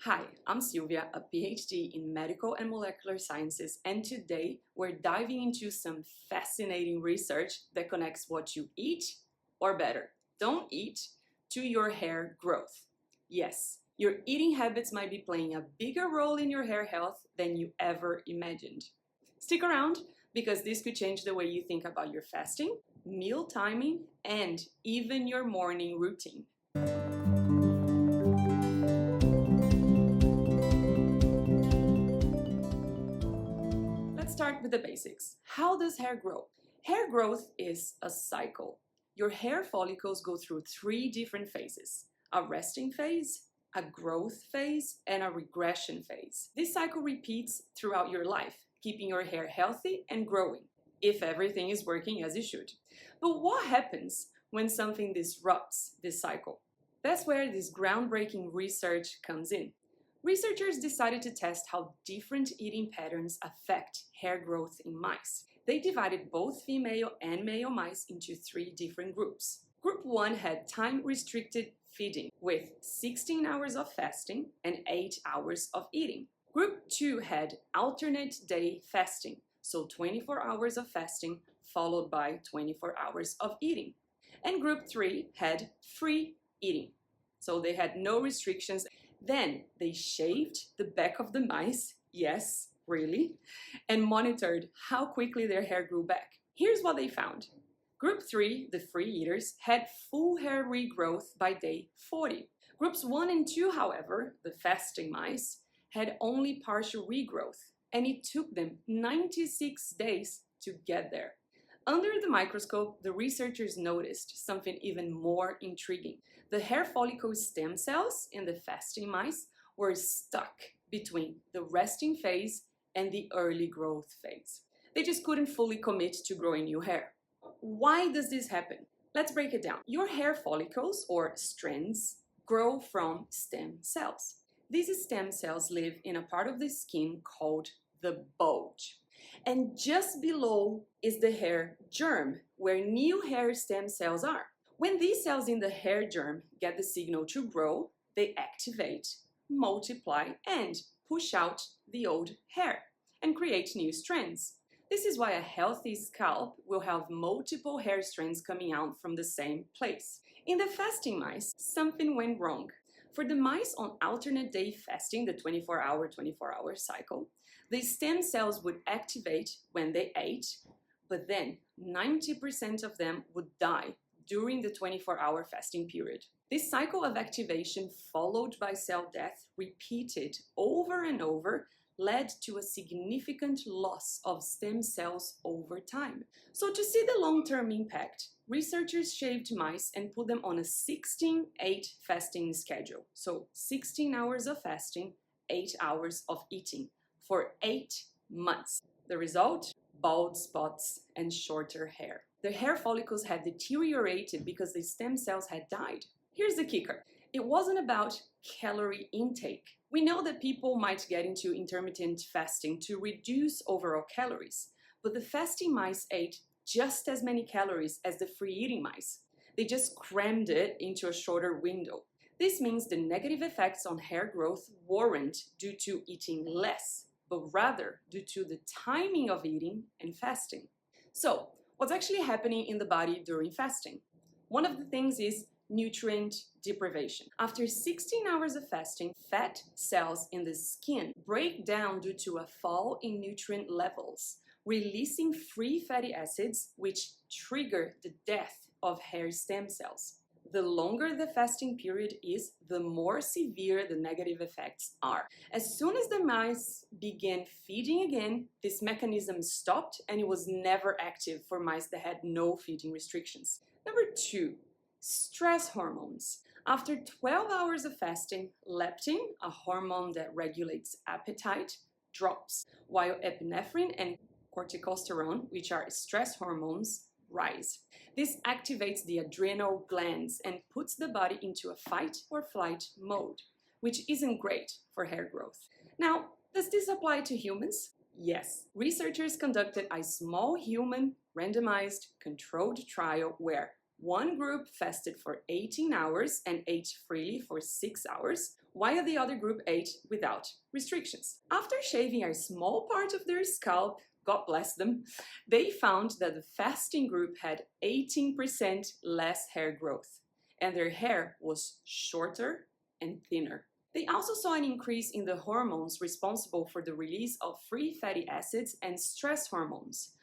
Hi, I'm Sylvia, a PhD in Medical and Molecular Sciences, and today we're diving into some fascinating research that connects what you eat, or better, don't eat, to your hair growth. Yes, your eating habits might be playing a bigger role in your hair health than you ever imagined. Stick around, because this could change the way you think about your fasting, meal timing, and even your morning routine. Let's start with the basics. How does hair grow? Hair growth is a cycle. Your hair follicles go through three different phases: a resting phase, a growth phase, and a regression phase. This cycle repeats throughout your life, keeping your hair healthy and growing, if everything is working as it should. But what happens when something disrupts this cycle? That's where this groundbreaking research comes in. Researchers decided to test how different eating patterns affect hair growth in mice. They divided both female and male mice into three different groups. Group 1 had time-restricted feeding with 16 hours of fasting and 8 hours of eating. Group 2 had alternate day fasting, so 24 hours of fasting followed by 24 hours of eating. And Group 3 had free eating, so they had no restrictions. Then they shaved the back of the mice, yes, really, and monitored how quickly their hair grew back. Here's what they found. Group 3, the free eaters, had full hair regrowth by day 40. Groups 1 and 2, however, the fasting mice, had only partial regrowth, and it took them 96 days to get there. Under the microscope, the researchers noticed something even more intriguing. The hair follicle stem cells in the fasting mice were stuck between the resting phase and the early growth phase. They just couldn't fully commit to growing new hair. Why does this happen? Let's break it down. Your hair follicles, or strands, grow from stem cells. These stem cells live in a part of the skin called the bulge. And just below is the hair germ, where new hair stem cells are. When these cells in the hair germ get the signal to grow, they activate, multiply, and push out the old hair and create new strands. This is why a healthy scalp will have multiple hair strands coming out from the same place. In the fasting mice, something went wrong. For the mice on alternate day fasting, the 24-hour cycle, the stem cells would activate when they ate, but then 90% of them would die during the 24-hour fasting period. This cycle of activation, followed by cell death, repeated over and over, led to a significant loss of stem cells over time. So to see the long-term impact, researchers shaved mice and put them on a 16-8 fasting schedule. So 16 hours of fasting, 8 hours of eating for 8 months. The result? Bald spots and shorter hair. The hair follicles had deteriorated because the stem cells had died. Here's the kicker. It wasn't about calorie intake. We know that people might get into intermittent fasting to reduce overall calories, but the fasting mice ate just as many calories as the free eating mice. They just crammed it into a shorter window. This means the negative effects on hair growth weren't due to eating less, but rather due to the timing of eating and fasting. So, what's actually happening in the body during fasting? One of the things is nutrient deprivation. After 16 hours of fasting, fat cells in the skin break down due to a fall in nutrient levels, releasing free fatty acids, which trigger the death of hair stem cells. The longer the fasting period is, the more severe the negative effects are. As soon as the mice began feeding again, this mechanism stopped, and it was never active for mice that had no feeding restrictions. Number 2, stress hormones. After 12 hours of fasting, leptin, a hormone that regulates appetite, drops, while epinephrine and corticosterone, which are stress hormones, rise. This activates the adrenal glands and puts the body into a fight or flight mode, which isn't great for hair growth. Now, does this apply to humans? Yes. Researchers conducted a small human randomized controlled trial where one group fasted for 18 hours and ate freely for 6 hours, while the other group ate without restrictions. After shaving a small part of their scalp, God bless them, they found that the fasting group had 18% less hair growth, and their hair was shorter and thinner. They also saw an increase in the hormones responsible for the release of free fatty acids and stress hormones,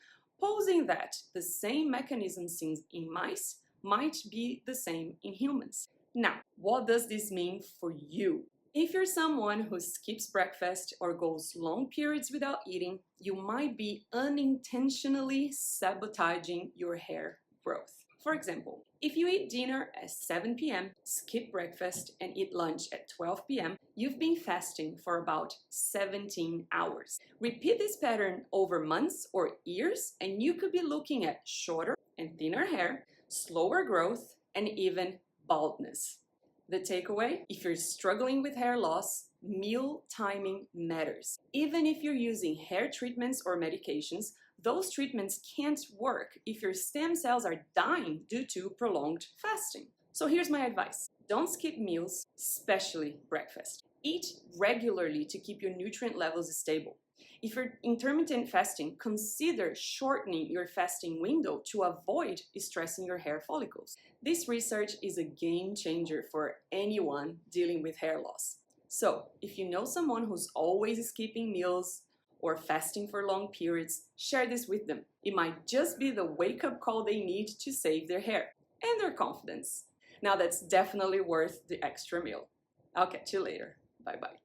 posing that the same mechanisms seen in mice might be the same in humans. Now, what does this mean for you? If you're someone who skips breakfast or goes long periods without eating, you might be unintentionally sabotaging your hair growth. For example, if you eat dinner at 7 p.m., skip breakfast, and eat lunch at 12 p.m., you've been fasting for about 17 hours. Repeat this pattern over months or years, and you could be looking at shorter and thinner hair, slower growth, and even baldness. The takeaway: if you're struggling with hair loss, meal timing matters. Even if you're using hair treatments or medications, those treatments can't work if your stem cells are dying due to prolonged fasting. So here's my advice: don't skip meals, especially breakfast. Eat regularly to keep your nutrient levels stable. If you're intermittent fasting, consider shortening your fasting window to avoid stressing your hair follicles. This research is a game changer for anyone dealing with hair loss. So, if you know someone who's always skipping meals or fasting for long periods, share this with them. It might just be the wake-up call they need to save their hair and their confidence. Now, that's definitely worth the extra meal. I'll catch you later. Bye-bye.